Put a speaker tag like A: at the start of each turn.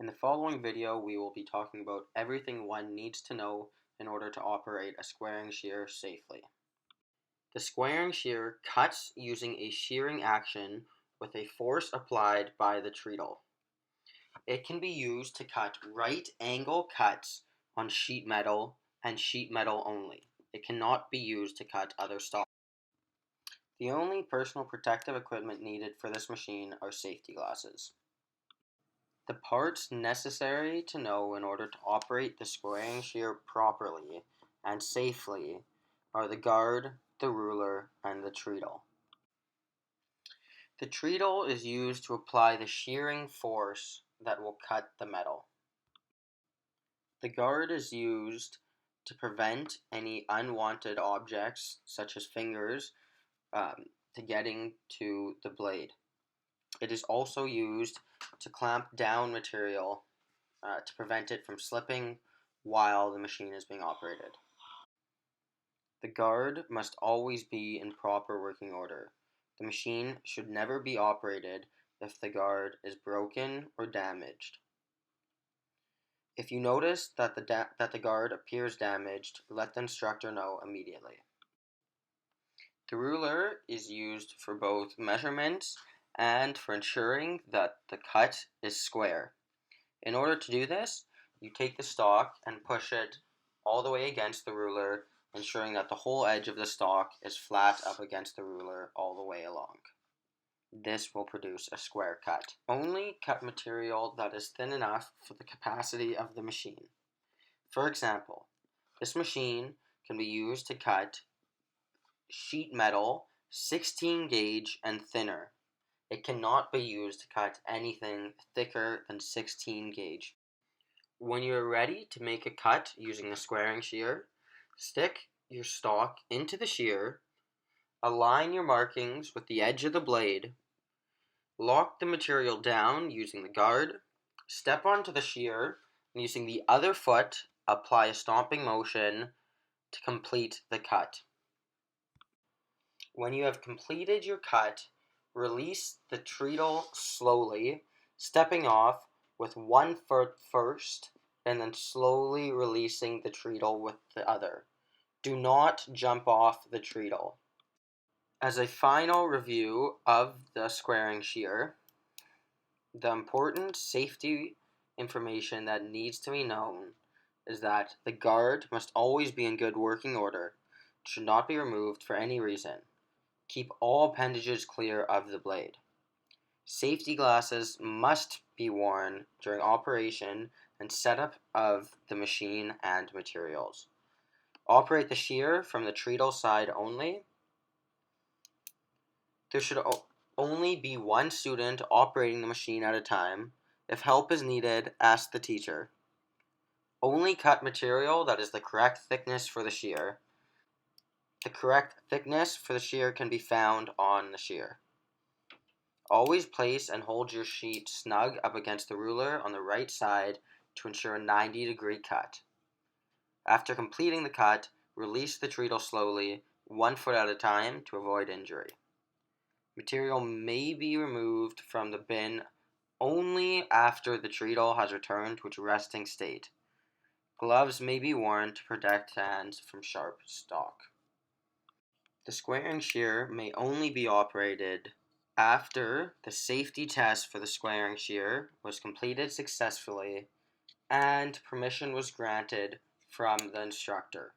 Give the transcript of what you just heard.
A: In the following video, we will be talking about everything one needs to know in order to operate a squaring shear safely. The squaring shear cuts using a shearing action with a force applied by the treadle. It can be used to cut right angle cuts on sheet metal and sheet metal only. It cannot be used to cut other stock. The only personal protective equipment needed for this machine are safety glasses. The parts necessary to know in order to operate the squaring shear properly and safely are the guard, the ruler, and the treadle. The treadle is used to apply the shearing force that will cut the metal. The guard is used to prevent any unwanted objects, such as fingers, to getting to the blade. It is also used to clamp down material to prevent it from slipping while the machine is being operated. The guard must always be in proper working order. The machine should never be operated if the guard is broken or damaged. If you notice that the guard appears damaged, let the instructor know immediately. The ruler is used for both measurements and for ensuring that the cut is square. In order to do this, you take the stock and push it all the way against the ruler, ensuring that the whole edge of the stock is flat up against the ruler all the way along. This will produce a square cut. Only cut material that is thin enough for the capacity of the machine. For example, this machine can be used to cut sheet metal 16 gauge and thinner. It cannot be used to cut anything thicker than 16 gauge. When you are ready to make a cut using the squaring shear, stick your stock into the shear, align your markings with the edge of the blade, lock the material down using the guard, step onto the shear, and using the other foot, apply a stomping motion to complete the cut. When you have completed your cut, release the treadle slowly, stepping off with one foot first, and then slowly releasing the treadle with the other. Do not jump off the treadle. As a final review of the squaring shear, the important safety information that needs to be known is that the guard must always be in good working order. It should not be removed for any reason. Keep all appendages clear of the blade. Safety glasses must be worn during operation and setup of the machine and materials. Operate the shear from the treadle side only. There should only be one student operating the machine at a time. If help is needed, ask the teacher. Only cut material that is the correct thickness for the shear. The correct thickness for the shear can be found on the shear. Always place and hold your sheet snug up against the ruler on the right side to ensure a 90-degree cut. After completing the cut, release the treadle slowly, 1 foot at a time, to avoid injury. Material may be removed from the bin only after the treadle has returned to its resting state. Gloves may be worn to protect hands from sharp stock. The squaring shear may only be operated after the safety test for the squaring shear was completed successfully and permission was granted from the instructor.